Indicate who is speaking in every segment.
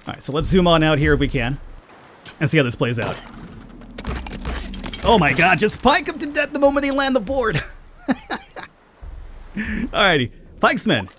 Speaker 1: Alright, so let's zoom on out here if we can. And see how this plays out. Oh my god, just pike them to death the moment they land the board! Alrighty, Pikesmen.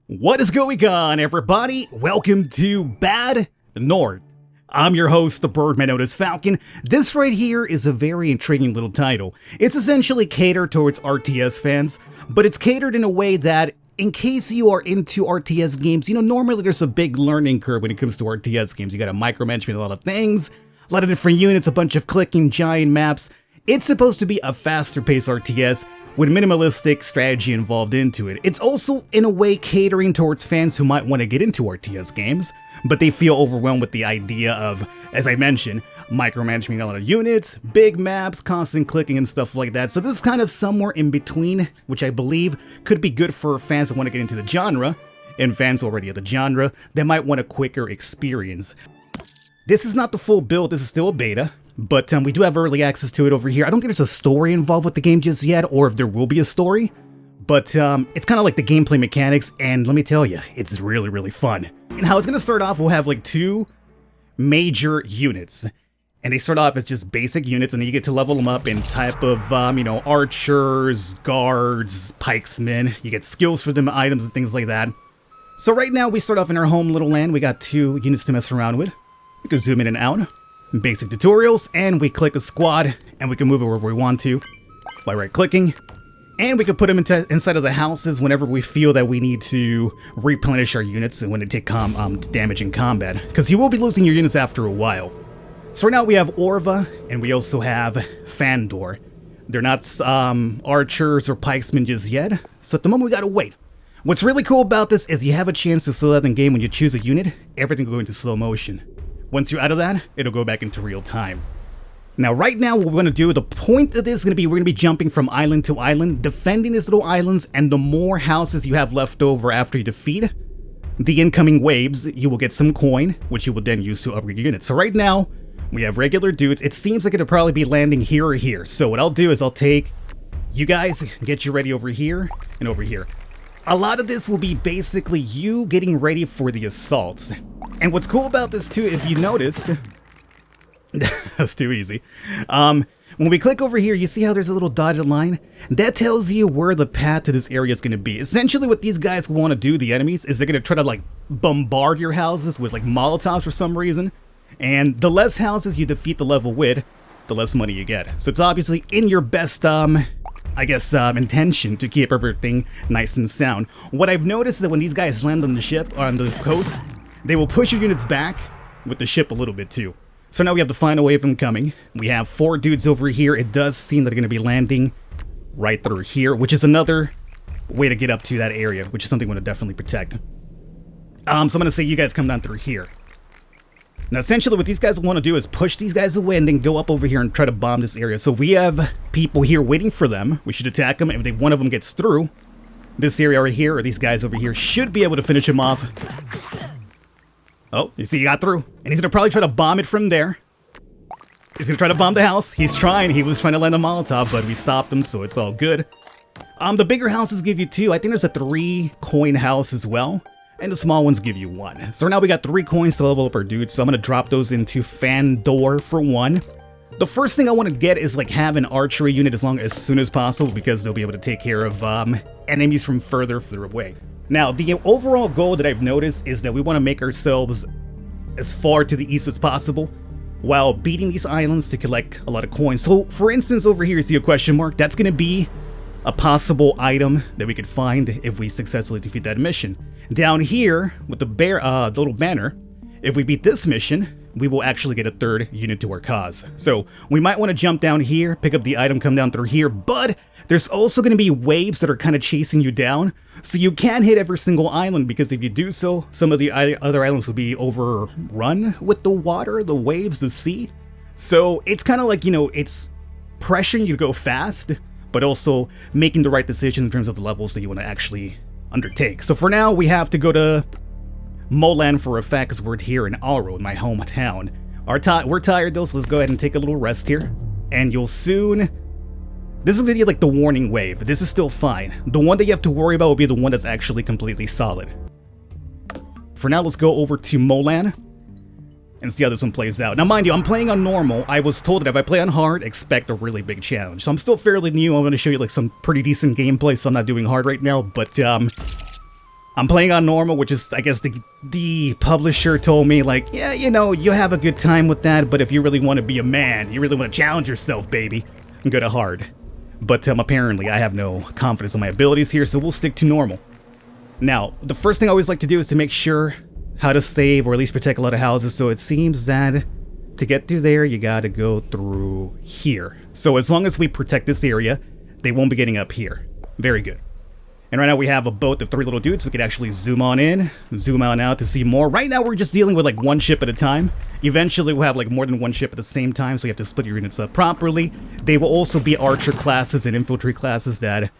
Speaker 1: What is going on, everybody? Welcome to Bad North. I'm your host, the Birdman known as Falcon. This right here is a very intriguing little title. It's essentially catered towards RTS fans, but it's catered in a way that, in case you are into RTS games, you know, normally there's a big learning curve when it comes to RTS games. You gotta micromanage a lot of things, a lot of different units, a bunch of clicking giant maps. It's supposed to be a faster paced RTS with minimalistic strategy involved into it. It's also, in a way, catering towards fans who might want to get into RTS games, but they feel overwhelmed with the idea of, as I mentioned, micromanaging a lot of units, big maps, constant clicking and stuff like that. So this is kind of somewhere in between, which I believe could be good for fans that want to get into the genre, and fans already of the genre that might want a quicker experience. This is not the full build, this is still a beta. But we do have early access to it over here. I don't think there's a story involved with the game just yet, or if there will be a story. But it's kind of like the gameplay mechanics, and let me tell you, it's really, really fun. And how it's going to start off, we'll have like two major units. And they start off as just basic units, and then you get to level them up in type of, you know, archers, guards, pikesmen. You get skills for them, items, and things like that. So right now, we start off in our home little land. We got two units to mess around with. We can zoom in and out. Basic tutorials, and we click a squad, and we can move it wherever we want to by right-clicking, and we can put them inside of the houses whenever we feel that we need to replenish our units and when they take damage in combat, because you will be losing your units after a while. So right now we have Orva, and we also have Fandor. They're not archers or pikesmen just yet, so at the moment we gotta wait. What's really cool about this is you have a chance to slow down the game when you choose a unit. Everything will go into slow motion. Once you're out of that, it'll go back into real time. Now, right now, what we're going to do, the point of this is going to be, we're going to be jumping from island to island, defending these little islands, and the more houses you have left over after you defeat the incoming waves, you will get some coin, which you will then use to upgrade your units. So right now, we have regular dudes. It seems like it'll probably be landing here or here. So what I'll do is I'll take you guys, get you ready over here and over here. A lot of this will be basically you getting ready for the assaults. And what's cool about this too, if you noticed, that's too easy. When we click over here, you see how there's a little dotted line? That tells you where the path to this area is going to be. Essentially what these guys want to do, the enemies, is they're going to try to like bombard your houses with like Molotovs for some reason. And the less houses you defeat the level with, the less money you get. So it's obviously in your best, I guess, intention to keep everything nice and sound. What I've noticed is that when these guys land on the ship, or on the coast, they will push your units back with the ship a little bit too. So now we have the final wave of them coming. We have 4 dudes over here. It does seem that they're going to be landing right through here, which is another way to get up to that area, which is something we want to definitely protect. So I'm going to say you guys come down through here. Now essentially what these guys want to do is push these guys away and then go up over here and try to bomb this area. So if we have people here waiting for them, we should attack them. If one of them gets through this area right here, or these guys over here should be able to finish him off. Oh, you see, he got through. And he's going to probably try to bomb it from there. He's going to try to bomb the house. He was trying to land a Molotov, but we stopped him, so it's all good. The bigger houses give you 2. I think there's a 3 coin house as well. And the small ones give you 1. So now we got 3 coins to level up our dudes, so I'm going to drop those into Fandor for 1. The first thing I want to get is like have an archery unit as soon as possible, because they'll be able to take care of enemies from further away. Now, the overall goal that I've noticed is that we want to make ourselves as far to the east as possible while beating these islands to collect a lot of coins. So, for instance, over here, you see a question mark? That's going to be a possible item that we could find if we successfully defeat that mission. Down here, with the little banner, if we beat this mission, we will actually get a 3rd unit to our cause. So, we might want to jump down here, pick up the item, come down through here, but there's also going to be waves that are kind of chasing you down, so you can't hit every single island, because if you do so, some of the other islands will be overrun with the water, the waves, the sea. So it's kind of like, you know, it's pressuring you to go fast, but also making the right decision in terms of the levels that you want to actually undertake. So for now, we have to go to Molan for a fact, because we're here in Aro, in my hometown. We're tired though, so let's go ahead and take a little rest here, and you'll soon... This is going to be like the warning wave. This is still fine. The one that you have to worry about will be the one that's actually completely solid. for now, let's go over to Molan and see how this one plays out. Now, mind you, I'm playing on normal. I was told that if I play on hard, expect a really big challenge. So I'm still fairly new. I'm going to show you like some pretty decent gameplay, so I'm not doing hard right now. But I'm playing on normal, which is, I guess, the publisher told me, like, yeah, you know, you have a good time with that, but if you really want to be a man, you really want to challenge yourself, baby, go to hard. But apparently, I have no confidence in my abilities here, so we'll stick to normal. Now, the first thing I always like to do is to make sure how to save or at least protect a lot of houses. So it seems that to get through there, you gotta go through here. So as long as we protect this area, they won't be getting up here. Very good. And right now we have a boat of 3 little dudes. We could actually zoom on in, zoom on out to see more. Right now we're just dealing with like 1 ship at a time. Eventually we'll have like more than 1 ship at the same time, so you have to split your units up properly. They will also be archer classes and infantry classes that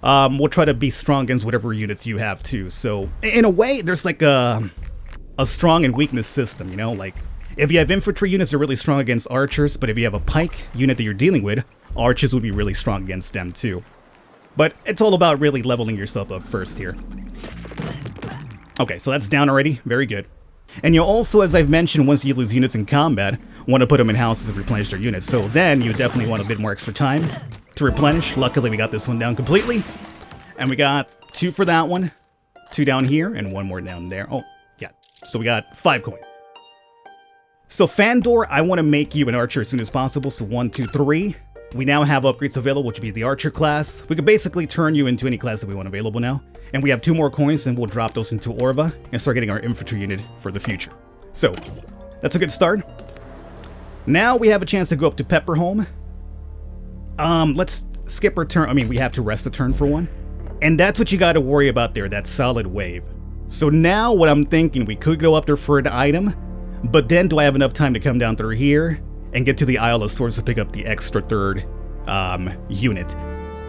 Speaker 1: will try to be strong against whatever units you have too. So in a way, there's like a strong and weakness system, you know? Like, if you have infantry units, they're really strong against archers, but if you have a pike unit that you're dealing with, archers would be really strong against them too. But it's all about really leveling yourself up first here. Okay, so that's down already. Very good. And you'll also, as I've mentioned, once you lose units in combat, want to put them in houses and replenish their units. So then you definitely want a bit more extra time to replenish. Luckily, we got this one down completely. And we got 2 for that one, 2 down here, and 1 more down there. Oh, yeah. So we got 5 coins. So Fandor, I want to make you an archer as soon as possible. So 1, 2, 3. We now have upgrades available, which would be the archer class. We could basically turn you into any class that we want available now. And we have 2 more coins, and we'll drop those into Orva and start getting our infantry unit for the future. So, that's a good start. Now we have a chance to go up to Pepperholm. Let's skip our turn. I mean, we have to rest a turn for one. And that's what you got to worry about there, that solid wave. So now what I'm thinking, we could go up there for an item, but then do I have enough time to come down through here and get to the Isle of Swords to pick up the extra 3rd unit?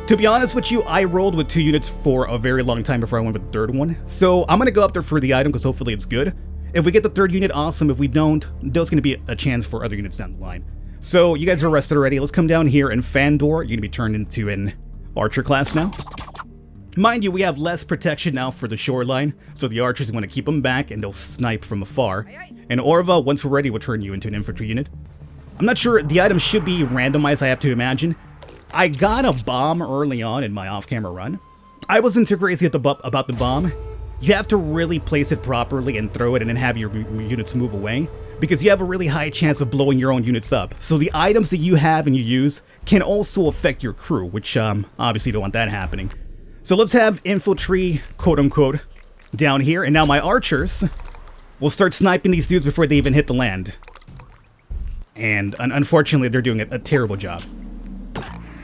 Speaker 1: To be honest with you, I rolled with 2 units for a very long time before I went with the 3rd one. So I'm going to go up there for the item because hopefully it's good. If we get the 3rd unit, awesome. If we don't, there's going to be a chance for other units down the line. So you guys are rested already. Let's come down here, and Fandor, you're going to be turned into an archer class now. Mind you, we have less protection now for the shoreline, so the archers want to keep them back and they'll snipe from afar. And Orva, once we're ready, will turn you into an infantry unit. I'm not sure, the items should be randomized, I have to imagine. I got a bomb early on in my off-camera run. I wasn't too crazy about the bomb. You have to really place it properly and throw it and then have your units move away, because you have a really high chance of blowing your own units up. So the items that you have and you use can also affect your crew, which obviously you don't want that happening. So let's have infantry, quote-unquote, down here, and now my archers will start sniping these dudes before they even hit the land. And unfortunately, they're doing a terrible job.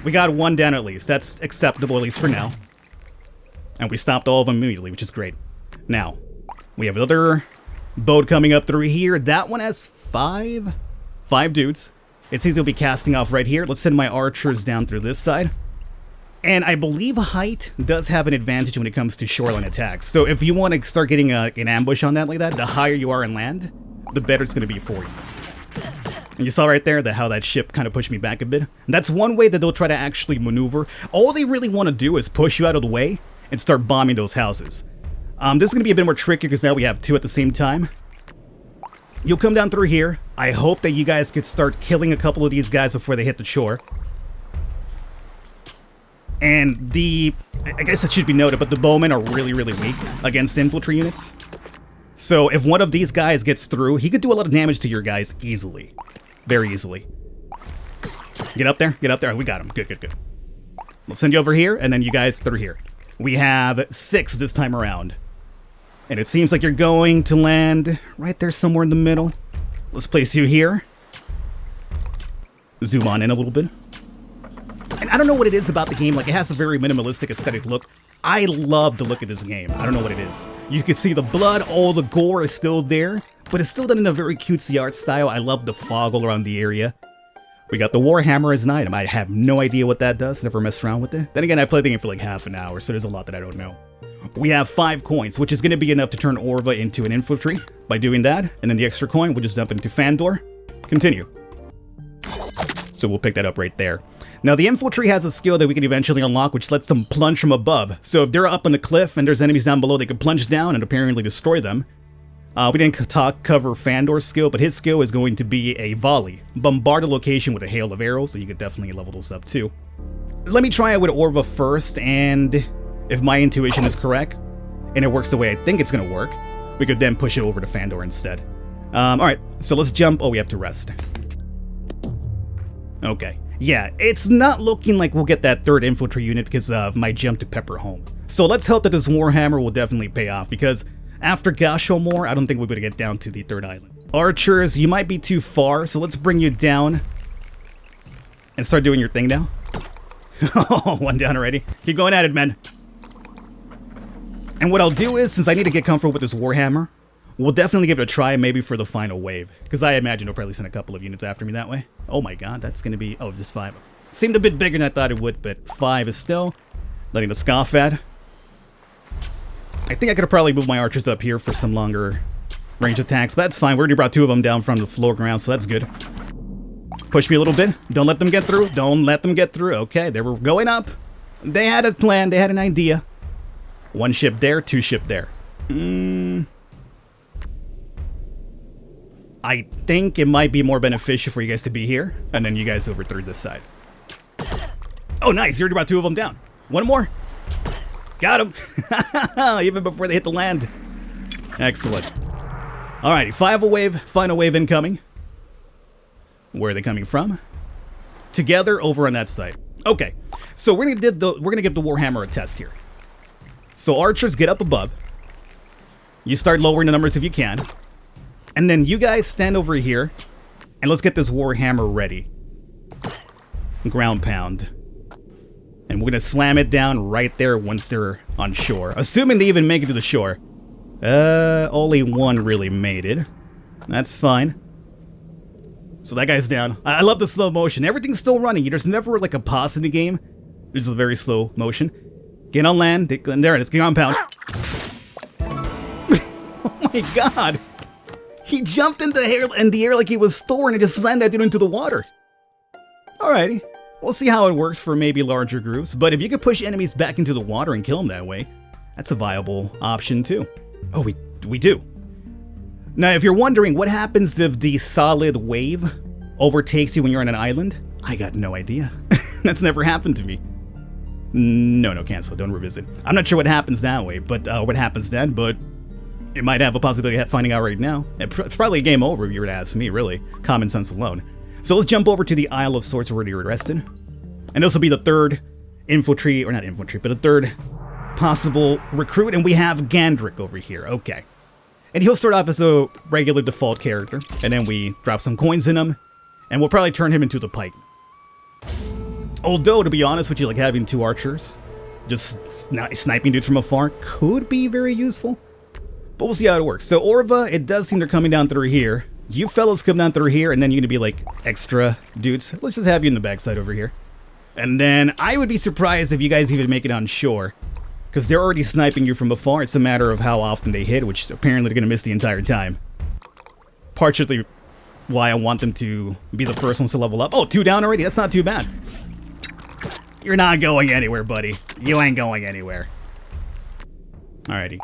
Speaker 1: We got 1 down at least. That's acceptable, at least for now. And we stopped all of them immediately, which is great. Now, we have another boat coming up through here. That one has 5 dudes. It seems they'll be casting off right here. Let's send my archers down through this side. And I believe height does have an advantage when it comes to shoreline attacks. So if you want to start getting an ambush on that like that, the higher you are in land, the better it's going to be for you. And you saw right there how that ship kind of pushed me back a bit. And that's one way that they'll try to actually maneuver. All they really want to do is push you out of the way and start bombing those houses. This is going to be a bit more tricky because now we have 2 at the same time. You'll come down through here. I hope that you guys could start killing a couple of these guys before they hit the shore. And I guess it should be noted, but the bowmen are really, really weak against infantry units. So if one of these guys gets through, he could do a lot of damage to your guys easily. Very easily. Get up there, get up there. We got him. Good, good, good. Let's send you over here, and then you guys through here. We have 6 this time around. And it seems like you're going to land right there somewhere in the middle. Let's place you here. Zoom on in a little bit. And I don't know what it is about the game, like it has a very minimalistic aesthetic look. I love the look of this game. I don't know what it is. You can see the blood, all the gore is still there, but it's still done in a very cutesy art style. I love the fog all around the area. We got the Warhammer as an item. I have no idea what that does, never messed around with it. Then again, I played the game for like half an hour, so there's a lot that I don't know. We have 5 coins, which is going to be enough to turn Orva into an infantry by doing that, and then the extra coin we'll just dump into Fandor. Continue. So we'll pick that up right there. Now, the infantry has a skill that we can eventually unlock, which lets them plunge from above. So if they're up on the cliff and there's enemies down below, they can plunge down and apparently destroy them. We didn't cover Fandor's skill, but his skill is going to be a volley. Bombard a location with a hail of arrows, so you could definitely level those up too. Let me try it with Orva first, and if my intuition is correct, and it works the way I think it's going to work, we could then push it over to Fandor instead. Alright, so let's jump. Oh, we have to rest. Okay. Yeah, it's not looking like we'll get that third infantry unit because of my jump to Pepper home. So let's hope that this Warhammer will definitely pay off, because after Gashomore, I don't think we're going to get down to the third island. Archers, you might be too far, so let's bring you down and start doing your thing now. Oh, one down already. Keep going at it, men. And what I'll do is, since I need to get comfortable with this Warhammer, we'll definitely give it a try, maybe for the final wave, because I imagine they'll probably send a couple of units after me that way. Oh my god, that's going to be... oh, just 5. Seemed a bit bigger than I thought it would, but 5 is still letting the scoff at. I think I could have probably moved my archers up here for some longer range attacks, but that's fine. We already brought 2 of them down from the floor ground, so that's good. Push me a little bit. Don't let them get through. Don't let them get through. Okay, they were going up. They had a plan. They had an idea. 1 ship there, 2 ship there. I think it might be more beneficial for you guys to be here, and then you guys overthrow this side. Oh, nice. You already brought 2 of them down. 1 more. Got him. Even before they hit the land. Excellent. Alrighty, final wave incoming. Where are they coming from? Together over on that side. Okay, so we're gonna give the Warhammer a test here. So archers, get up above. You start lowering the numbers if you can. And then you guys stand over here, and let's get this Warhammer ready. Ground pound. And we're gonna slam it down right there once they're on shore. Assuming they even make it to the shore. Only 1 really made it. That's fine. So that guy's down. I love the slow motion. Everything's still running. There's never like a pause in the game. There's a very slow motion. Get on land. There it is. Ground pound. Oh my god. He jumped in the air like he was Thor and just slammed that dude into the water. Alrighty. We'll see how it works for maybe larger groups, but if you could push enemies back into the water and kill them that way, that's a viable option too. Oh, we do. Now, if you're wondering what happens if the solid wave overtakes you when you're on an island, I got no idea. That's never happened to me. No, cancel. Don't revisit. I'm not sure what happens that way, but what happens then, but it might have a possibility of finding out right now. It's probably a game over if you were to ask me, really. Common sense alone. So let's jump over to the Isle of Swords where you're rested. And this will be the third infantry, or not infantry, but a third possible recruit. And we have Gandrick over here. Okay. And he'll start off as a regular default character. And then we drop some coins in him. And we'll probably turn him into the pike. Although, to be honest with you, like having 2 archers, just sniping dudes from afar, could be very useful. But we'll see how it works. So Orva, it does seem they're coming down through here. You fellas come down through here, and then you're gonna be like extra dudes. Let's just have you in the backside over here. And then I would be surprised if you guys even make it on shore, because they're already sniping you from afar. It's a matter of how often they hit, which apparently they're gonna miss the entire time. Partially why I want them to be the first ones to level up. Oh, 2 down already? That's not too bad. You're not going anywhere, buddy. You ain't going anywhere. Alrighty.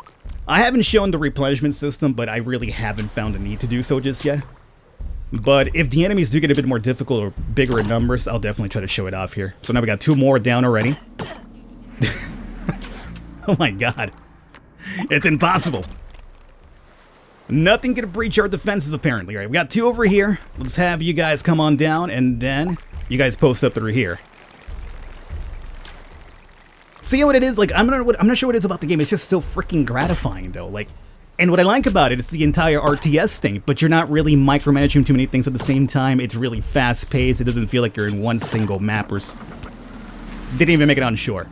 Speaker 1: I haven't shown the replenishment system, but I really haven't found a need to do so just yet. But if the enemies do get a bit more difficult or bigger in numbers, I'll definitely try to show it off here. So now we got 2 more down already. Oh my god. It's impossible. Nothing can breach our defenses, apparently. All right, we got 2 over here. Let's have you guys come on down, and then you guys post up through here. See what it is? Like, I'm not sure what it is about the game. It's just so freaking gratifying, though. Like, and what I like about it is the entire RTS thing, but you're not really micromanaging too many things at the same time. It's really fast-paced. It doesn't feel like you're in one single map or... Didn't even make it on shore.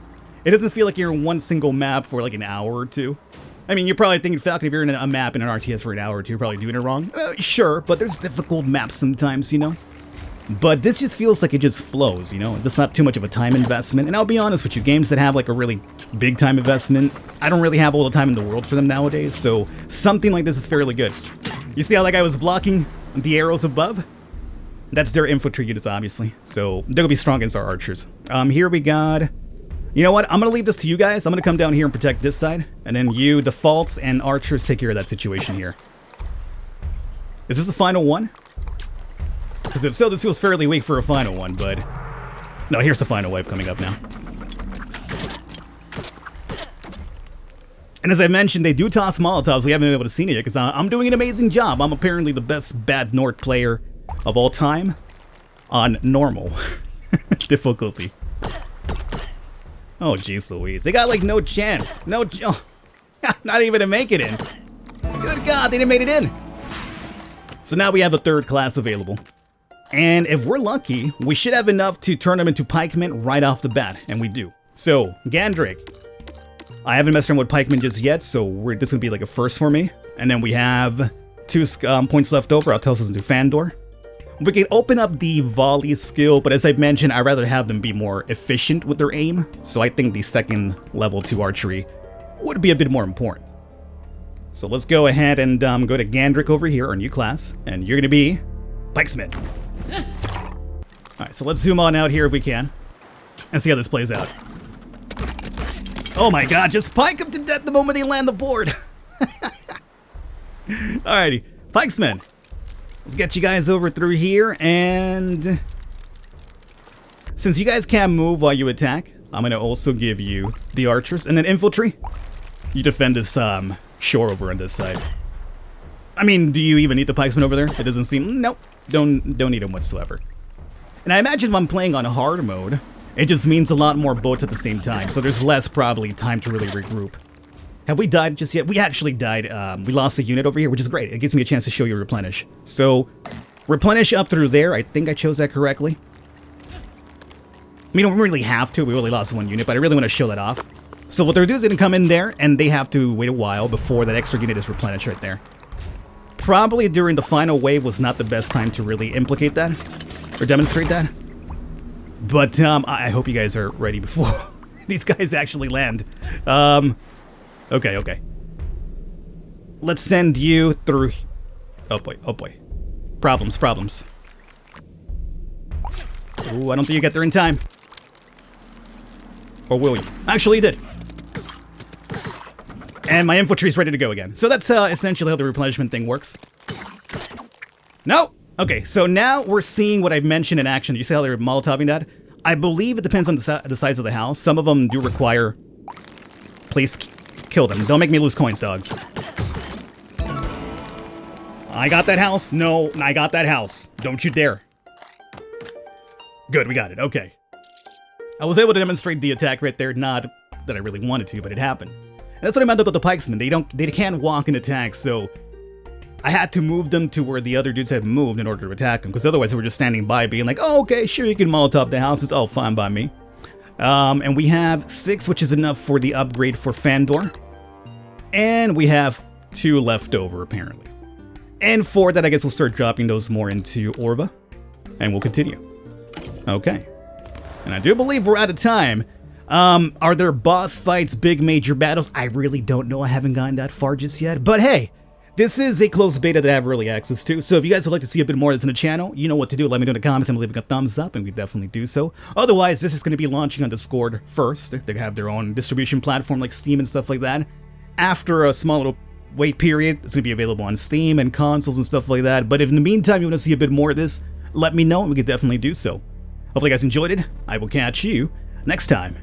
Speaker 1: It doesn't feel like you're in one single map for like an hour or 2. I mean, you're probably thinking, Falcon, if you're in a map in an RTS for an hour or 2, you're probably doing it wrong. Sure, but there's difficult maps sometimes, you know? But this just feels like it just flows, you know? It's not too much of a time investment. And I'll be honest with you, games that have like a really big time investment, I don't really have all the time in the world for them nowadays, so something like this is fairly good. You see how that guy was blocking the arrows above? That's their infantry units, obviously. So they're gonna be strong against our archers. Here we got... You know what? I'm gonna leave this to you guys. I'm gonna come down here and protect this side. And then you, defaults, and archers take care of that situation here. Is this the final one? Because if so, this feels fairly weak for a final one, but... No, here's the final wave coming up now. And as I mentioned, they do toss Molotovs. We haven't been able to see it yet, because I'm doing an amazing job. I'm apparently the best Bad Nord player of all time on normal difficulty. Oh, jeez Louise. They got, like, no chance. No... Oh, not even to make it in. Good God, they didn't make it in. So now we have a third class available. And if we're lucky, we should have enough to turn them into pikemen right off the bat, and we do. So, Gandrick. I haven't messed around with pikemen just yet, so this is going to be like a first for me. And then we have 2 points left over. I'll toss us into Fandor. We can open up the volley skill, but as I mentioned, I'd rather have them be more efficient with their aim. So I think the second level 2 archery would be a bit more important. So let's go ahead and go to Gandrick over here, our new class, and you're going to be Pikesmith. Alright, so let's zoom on out here if we can, and see how this plays out. Oh my god, just pike them to death the moment they land the board! Alrighty, Pikesmen. Let's get you guys over through here, and... Since you guys can't move while you attack, I'm going to also give you the archers, and then infantry. You defend this shore over on this side. I mean, do you even need the Pikesmen over there? It doesn't seem... Nope. Don't need them whatsoever. And I imagine if I'm playing on hard mode, it just means a lot more boats at the same time, so there's less probably time to really regroup. Have we died just yet? We actually died. We lost a unit over here, which is great. It gives me a chance to show you replenish. So, replenish up through there. I think I chose that correctly. We don't really have to. We only lost 1 unit, but I really want to show that off. So what they're doing is going to come in there, and they have to wait a while before that extra unit is replenished right there. Probably during the final wave was not the best time to really implicate that, or demonstrate that. But I hope you guys are ready before these guys actually land. Okay. Let's send you through... Oh boy. Problems. Ooh, I don't think you get there in time. Or will you? Actually, you did. And my infantry's ready to go again. So that's essentially how the replenishment thing works. No! Okay, so now we're seeing what I've mentioned in action. You see how they're Molotoving that? I believe it depends on the size of the house. Some of them do require... Please kill them. Don't make me lose coins, dogs. I got that house. No, I got that house. Don't you dare. Good, we got it. Okay. I was able to demonstrate the attack right there. Not that I really wanted to, but it happened. And that's what I meant about the Pikesmen. They can't walk and attack, so I had to move them to where the other dudes had moved in order to attack them, because otherwise they were just standing by being like, oh, okay, sure, you can Molotov the house. It's all fine by me. And we have 6, which is enough for the upgrade for Fandor. And we have 2 left over, apparently. And for that, I guess we'll start dropping those more into Orva. And we'll continue. Okay. And I do believe we're out of time. Are there boss fights, big major battles? I really don't know. I haven't gotten that far just yet. But hey, this is a closed beta that I have early access to. So if you guys would like to see a bit more of this in the channel, you know what to do. Let me know in the comments and leave a thumbs up, and we definitely do so. Otherwise, this is going to be launching on Discord first. They have their own distribution platform like Steam and stuff like that. After a small little wait period, it's going to be available on Steam and consoles and stuff like that. But if in the meantime you want to see a bit more of this, let me know and we can definitely do so. Hopefully you guys enjoyed it. I will catch you next time.